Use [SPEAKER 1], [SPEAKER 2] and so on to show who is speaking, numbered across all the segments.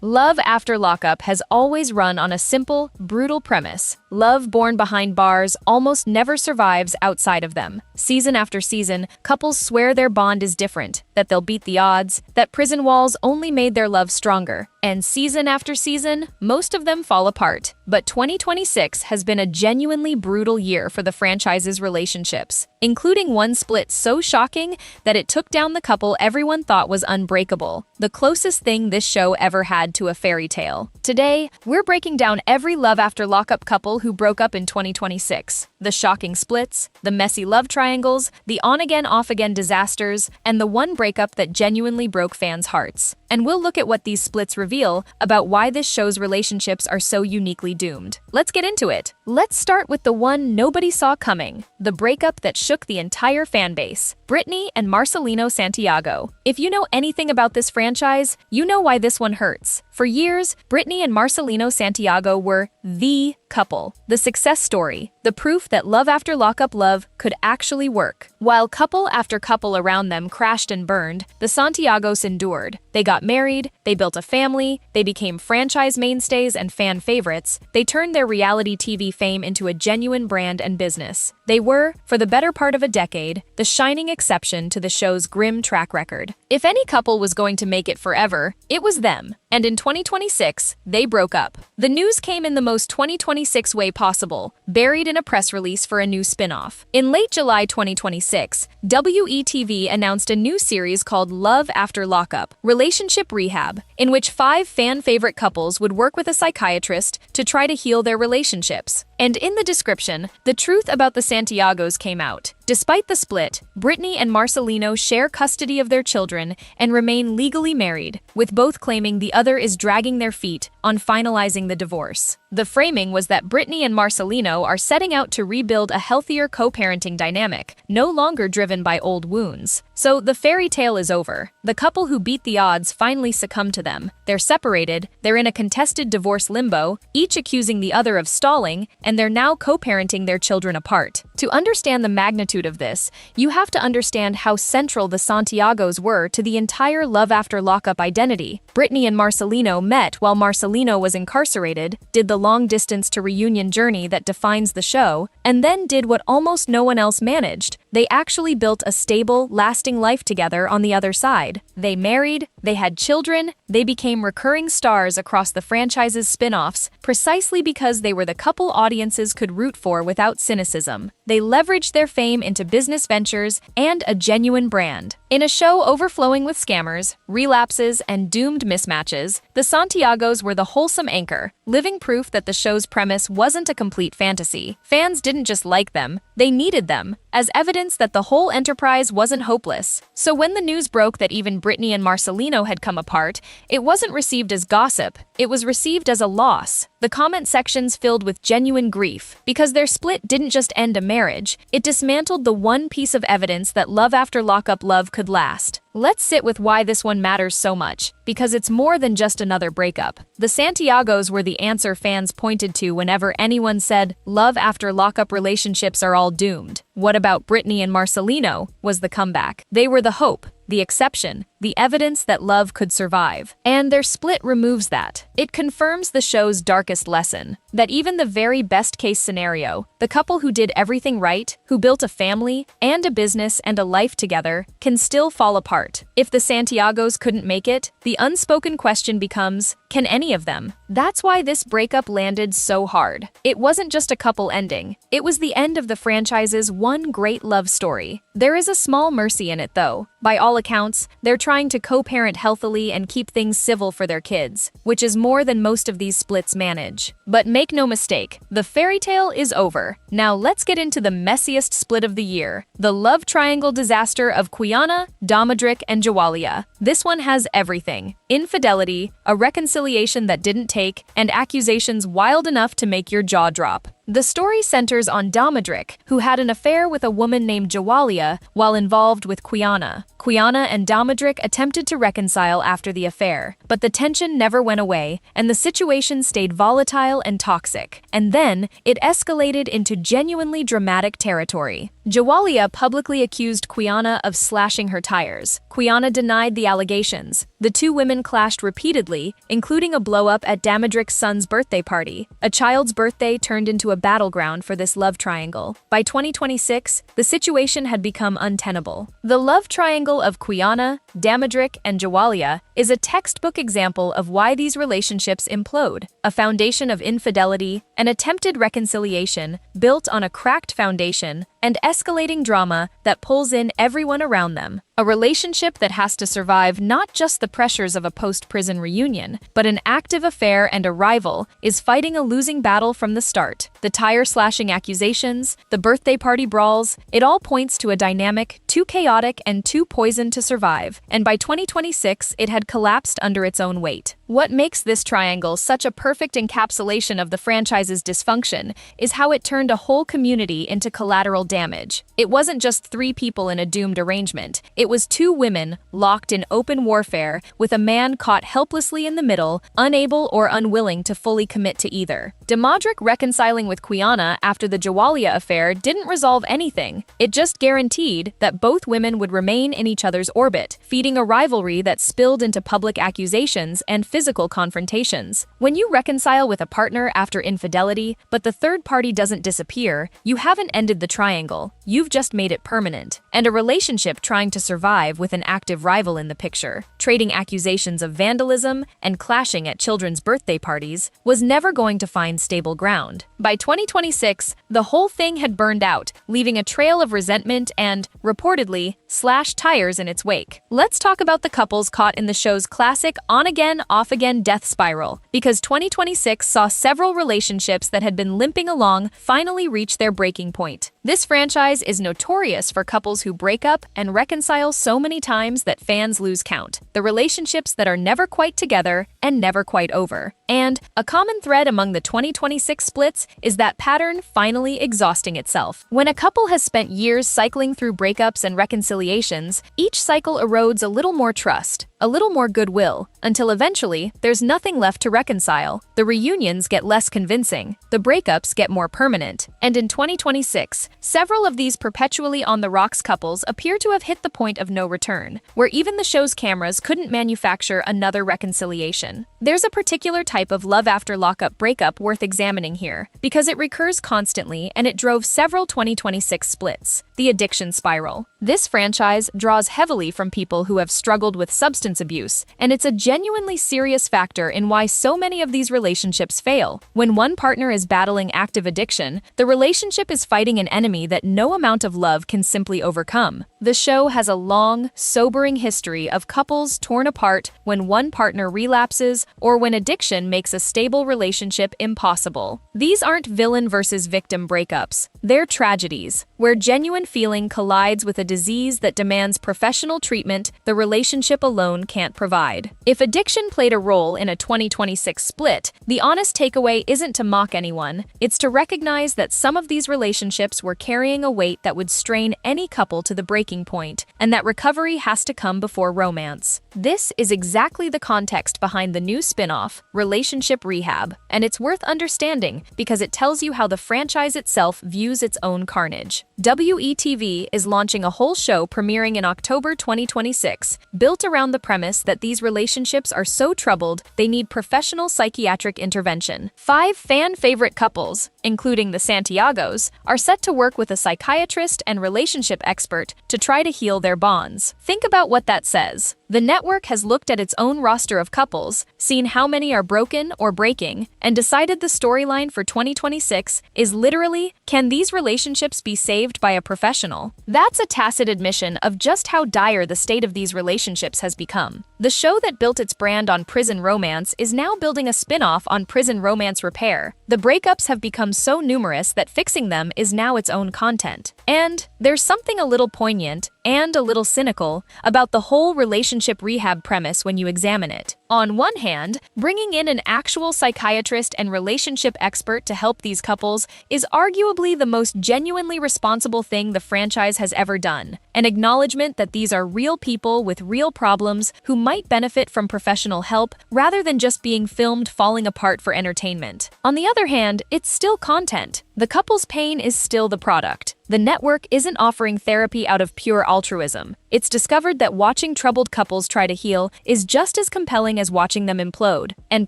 [SPEAKER 1] Love After Lockup has always run on a simple, brutal premise. Love born behind bars almost never survives outside of them. Season after season, couples swear their bond is different, that they'll beat the odds, that prison walls only made their love stronger. And season after season, most of them fall apart. But 2026 has been a genuinely brutal year for the franchise's relationships, including one split so shocking that it took down the couple everyone thought was unbreakable, the closest thing this show ever had to a fairy tale. Today, we're breaking down every Love After Lockup couple who broke up in 2026, the shocking splits, the messy love triangles, the on-again, off-again disasters, and the one breakup that genuinely broke fans' hearts. And we'll look at what these splits reveal about why this show's relationships are so uniquely doomed. Let's get into it. Let's start with the one nobody saw coming, the breakup that shook the entire fan base. Brittany and Marcelino Santiago. If you know anything about this franchise, you know why this one hurts. For years, Brittany and Marcelino Santiago were the couple, the success story, the proof that Love After Lockup love could actually work. While couple after couple around them crashed and burned, the Santiagos endured. They got married, they built a family, they became franchise mainstays and fan favorites. They turned their reality TV fame into a genuine brand and business. They were, for the better part of a decade, the shining exception to the show's grim track record. If any couple was going to make it forever, it was them. And in 2026, they broke up. The news came in the most 2026 way possible, buried in a press release for a new spin-off. In late July 2026, WETV announced a new series called Love After Lockup, Relationship Rehab, in which 5 fan-favorite couples would work with a psychiatrist to try to heal their relationships. And in the description, the truth about the Santiagos came out. Despite the split, Brittany and Marcelino share custody of their children and remain legally married, with both claiming the other is dragging their feet on finalizing the divorce. The framing was that Brittany and Marcelino are setting out to rebuild a healthier co-parenting dynamic, no longer driven by old wounds. So the fairy tale is over. The couple who beat the odds finally succumbed to them. They're separated, they're in a contested divorce limbo, each accusing the other of stalling, and they're now co-parenting their children apart. To understand the magnitude of this, you have to understand how central the Santiagos were to the entire Love After Lockup identity. Brittany and Marcelino met while Marcelino was incarcerated, did the long-distance to reunion journey that defines the show, and then did what almost no one else managed. They actually built a stable, lasting life together on the other side. They married, they had children, they became recurring stars across the franchise's spin-offs, precisely because they were the couple audiences could root for without cynicism. They leveraged their fame into business ventures and a genuine brand. In a show overflowing with scammers, relapses, and doomed mismatches, the Santiagos were the wholesome anchor, living proof that the show's premise wasn't a complete fantasy. Fans didn't just like them, they needed them, as evidence that the whole enterprise wasn't hopeless. So when the news broke that even Brittany and Marcelino had come apart, it wasn't received as gossip, it was received as a loss. The comment sections filled with genuine grief, because their split didn't just end a marriage, it dismantled the one piece of evidence that Love After Lockup love could last. Let's sit with why this one matters so much, because it's more than just another breakup. The Santiagos were the answer fans pointed to whenever anyone said, Love After Lockup relationships are all doomed. What about Brittany and Marcelino? Was the comeback. They were the hope, the exception, the evidence that love could survive. And their split removes that. It confirms the show's darkest lesson, that even the very best-case scenario, the couple who did everything right, who built a family and a business and a life together, can still fall apart. If the Santiagos couldn't make it, the unspoken question becomes, can any of them? That's why this breakup landed so hard. It wasn't just a couple ending. It was the end of the franchise's one great love story. There is a small mercy in it, though. By all accounts, they're trying to co-parent healthily and keep things civil for their kids, which is more than most of these splits manage. But make no mistake, the fairy tale is over. Now let's get into the messiest split of the year, the love triangle disaster of Quiana, Domadric, and Jawalia. This one has everything: infidelity, a reconciliation that didn't take, and accusations wild enough to make your jaw drop. The story centers on Domadric, who had an affair with a woman named Jawalia while involved with Quiana. Quiana and Domadric attempted to reconcile after the affair, but the tension never went away, and the situation stayed volatile and toxic. And then, it escalated into genuinely dramatic territory. Jawalia publicly accused Quiana of slashing her tires. Quiana denied the allegations. The two women clashed repeatedly, including a blow-up at Damadric's son's birthday party. A child's birthday turned into a battleground for this love triangle. By 2026, the situation had become untenable. The love triangle of Quiana, Damadric, and Jawalia is a textbook example of why these relationships implode. A foundation of infidelity, an attempted reconciliation built on a cracked foundation, and escalating drama that pulls in everyone around them. A relationship that has to survive not just the pressures of a post-prison reunion, but an active affair and a rival is fighting a losing battle from the start. The tire-slashing accusations, the birthday party brawls, it all points to a dynamic too chaotic and too poisoned to survive, and by 2026 it had collapsed under its own weight. What makes this triangle such a perfect encapsulation of the franchise's dysfunction is how it turned a whole community into collateral damage. It wasn't just three people in a doomed arrangement, it was two women locked in open warfare with a man caught helplessly in the middle, unable or unwilling to fully commit to either. Damadric reconciling with Quiana after the Jawalia affair didn't resolve anything. It just guaranteed that both women would remain in each other's orbit, feeding a rivalry that spilled into public accusations and physical confrontations. When you reconcile with a partner after infidelity, but the third party doesn't disappear, you haven't ended the triangle, you've just made it permanent. And a relationship trying to survive with an active rival in the picture, trading accusations of vandalism and clashing at children's birthday parties, was never going to find stable ground. By 2026, the whole thing had burned out, leaving a trail of resentment and, reportedly, slashed tires in its wake. Let's talk about the couples caught in the show's classic on-again, off-again death spiral, because 2026 saw several relationships that had been limping along finally reach their breaking point. This franchise is notorious for couples who break up and reconcile so many times that fans lose count. The relationships that are never quite together and never quite over. And a common thread among the 2026 splits is that pattern finally exhausting itself. When a couple has spent years cycling through breakups and reconciliations, each cycle erodes a little more trust, a little more goodwill, until eventually there's nothing left to reconcile. The reunions get less convincing, the breakups get more permanent, and in 2026, several of these perpetually on the rocks couples appear to have hit the point of no return, where even the show's cameras couldn't manufacture another reconciliation. There's a particular type of Love After Lockup breakup worth examining here, because it recurs constantly and it drove several 2026 splits. The addiction spiral. This franchise draws heavily from people who have struggled with substance abuse, and it's a genuinely serious factor in why so many of these relationships fail. When one partner is battling active addiction, the relationship is fighting an enemy that no amount of love can simply overcome. The show has a long, sobering history of couples torn apart when one partner relapses or when addiction makes a stable relationship impossible. These aren't villain versus victim breakups. They're tragedies, where genuine feeling collides with a disease that demands professional treatment the relationship alone can't provide. If addiction played a role in a 2026 split, the honest takeaway isn't to mock anyone, it's to recognize that some of these relationships were carrying a weight that would strain any couple to the breaking point, and that recovery has to come before romance. This is exactly the context behind the new spin-off, Relationship Rehab, and it's worth understanding because it tells you how the franchise itself views its own carnage. WETV is launching a whole show premiering in October 2026, built around the premise that these relationships are so troubled they need professional psychiatric intervention. 5 fan-favorite couples, including the Santiagos, are set to work with a psychiatrist and relationship expert to try to heal their bonds. Think about what that says. The network has looked at its own roster of couples, seen how many are broken or breaking, and decided the storyline for 2026 is literally, can these relationships be saved by a professional? That's a tacit admission of just how dire the state of these relationships has become. The show that built its brand on prison romance is now building a spin-off on prison romance repair. The breakups have become so numerous that fixing them is now its own content. And there's something a little poignant and a little cynical about the whole relationship rehab premise when you examine it. On one hand, bringing in an actual psychiatrist and relationship expert to help these couples is arguably the most genuinely responsible thing the franchise has ever done, an acknowledgement that these are real people with real problems who might benefit from professional help rather than just being filmed falling apart for entertainment. On the other hand, it's still content. The couple's pain is still the product. The network isn't offering therapy out of pure altruism. it's discovered that watching troubled couples try to heal is just as compelling as watching them implode, and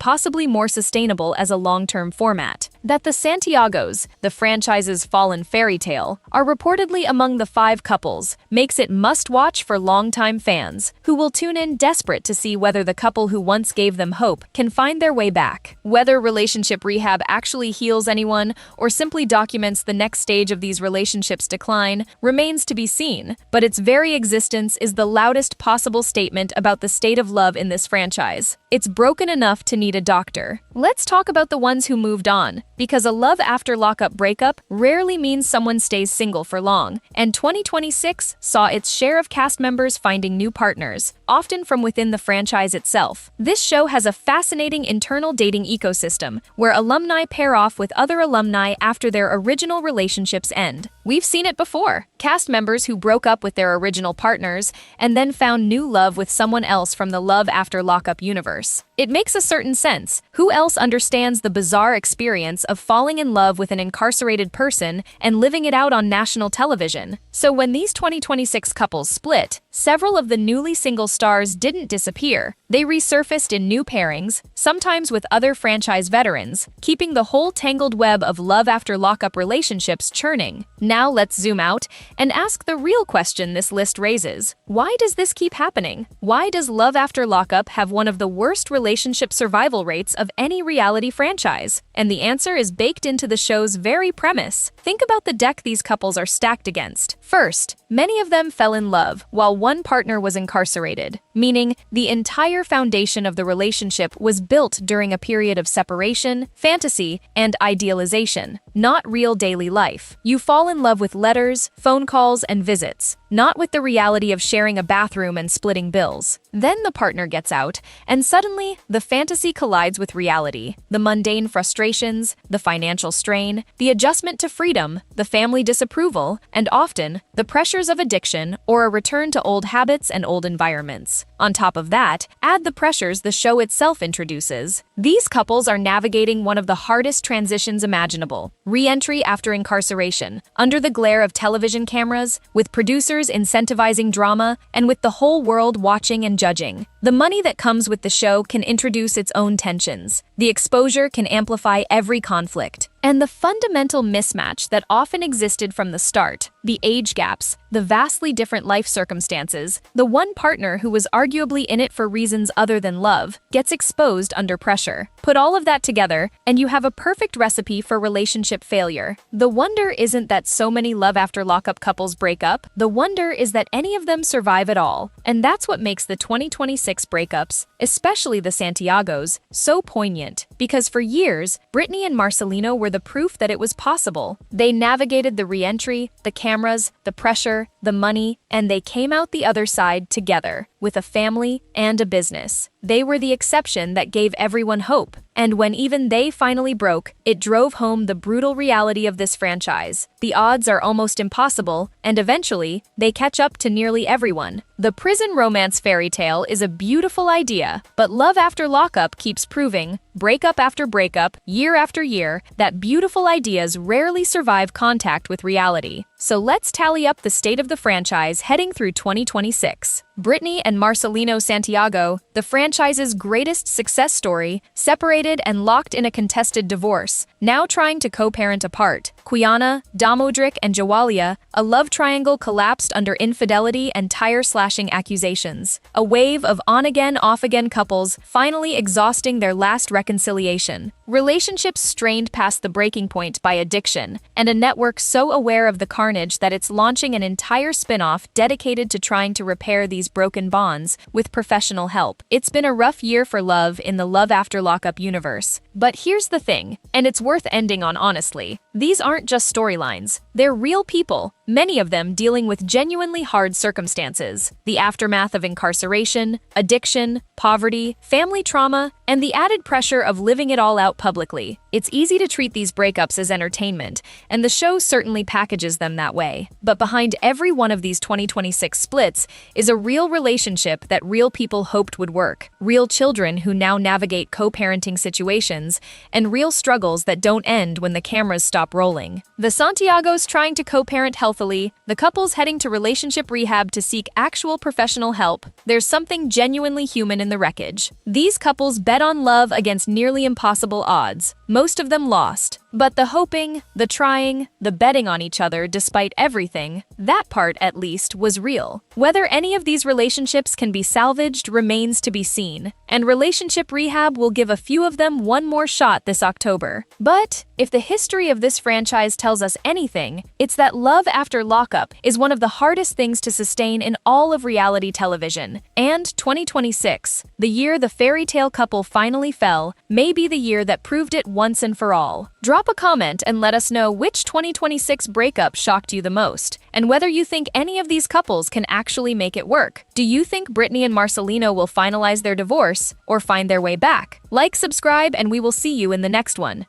[SPEAKER 1] possibly more sustainable as a long-term format. That the Santiagos, the franchise's fallen fairy tale, are reportedly among the 5 couples makes it must-watch for longtime fans, who will tune in desperate to see whether the couple who once gave them hope can find their way back. Whether relationship rehab actually heals anyone or simply documents the next stage of these relationships' decline remains to be seen, but its very existence is the loudest possible statement about the state of love in this franchise. It's broken enough to need a doctor. Let's talk about the ones who moved on, because a Love After Lockup breakup rarely means someone stays single for long, and 2026 saw its share of cast members finding new partners, often from within the franchise itself. This show has a fascinating internal dating ecosystem, where alumni pair off with other alumni after their original relationships end. We've seen it before. Cast members who broke up with their original partners and then found new love with someone else from the Love After Lockup universe. It makes a certain sense. Who else understands the bizarre experience of falling in love with an incarcerated person and living it out on national television? So when these 2026 couples split, several of the newly single stars didn't disappear. They resurfaced in new pairings, sometimes with other franchise veterans, keeping the whole tangled web of Love After Lockup relationships churning. Now let's zoom out and ask the real question this list raises. Why does this keep happening? Why does Love After Lockup have one of the worst relationship survival rates of any reality franchise? And the answer is baked into the show's very premise. Think about the deck these couples are stacked against. First, many of them fell in love while one partner was incarcerated, meaning the entire foundation of the relationship was built during a period of separation, fantasy, and idealization, not real daily life. You fall in love with letters, phone calls, and visits, not with the reality of sharing a bathroom and splitting bills. Then the partner gets out, and suddenly the fantasy collides with reality. The mundane frustrations, the financial strain, the adjustment to freedom, the family disapproval, and often the pressures of addiction or a return to old habits and old environments. On top of that, add the pressures the show itself introduces. These couples are navigating one of the hardest transitions imaginable: re-entry after incarceration, under the glare of television cameras, with producers incentivizing drama, and with the whole world watching and judging. The money that comes with the show can introduce its own tensions. The exposure can amplify every conflict. And the fundamental mismatch that often existed from the start, the age gaps, the vastly different life circumstances, the one partner who was arguably in it for reasons other than love, gets exposed under pressure. Put all of that together, and you have a perfect recipe for relationship failure. The wonder isn't that so many Love After Lockup couples break up, the wonder is that any of them survive at all. And that's what makes the 2026 breakups, especially the Santiagos, so poignant. Because for years, Brittany and Marcelino were the proof that it was possible. They navigated the re-entry, the cameras, the pressure, the money, and they came out the other side together, with a family and a business. They were the exception that gave everyone hope. And when even they finally broke, it drove home the brutal reality of this franchise. The odds are almost impossible, and eventually, they catch up to nearly everyone. The prison romance fairy tale is a beautiful idea, but Love After Lockup keeps proving, breakup after breakup, year after year, that beautiful ideas rarely survive contact with reality. So let's tally up the state of the franchise heading through 2026. Brittany and Marcelino Santiago, the franchise's greatest success story, separated and locked in a contested divorce, now trying to co-parent apart. Quiana, Damodric, and Jawalia, a love triangle collapsed under infidelity and tire-slashing accusations. A wave of on-again, off-again couples finally exhausting their last reconciliation. Relationships strained past the breaking point by addiction, and a network so aware of the carnage that it's launching an entire spin-off dedicated to trying to repair these broken bonds with professional help. It's been a rough year for love in the Love After Lockup universe. But here's the thing, and it's worth ending on honestly. These aren't just storylines. They're real people, many of them dealing with genuinely hard circumstances. The aftermath of incarceration, addiction, poverty, family trauma, and the added pressure of living it all out publicly. It's easy to treat these breakups as entertainment, and the show certainly packages them began that way. But behind every one of these 2026 splits is a real relationship that real people hoped would work, real children who now navigate co-parenting situations, and real struggles that don't end when the cameras stop rolling. The Santiagos trying to co-parent healthily, the couples heading to relationship rehab to seek actual professional help. There's something genuinely human in the wreckage. These couples bet on love against nearly impossible odds. Most of them lost. But the hoping, the trying, the betting on each other despite everything, that part at least was real. Whether any of these relationships can be salvaged remains to be seen, and relationship rehab will give a few of them one more shot this October. But if the history of this franchise tells us anything, it's that Love After Lockup is one of the hardest things to sustain in all of reality television. And 2026, the year the fairy tale couple finally fell, may be the year that proved it once and for all. Drop a comment and let us know which 2026 breakup shocked you the most, and whether you think any of these couples can actually make it work. Do you think Brittany and Marcelino will finalize their divorce or find their way back? Like, subscribe, and we will see you in the next one.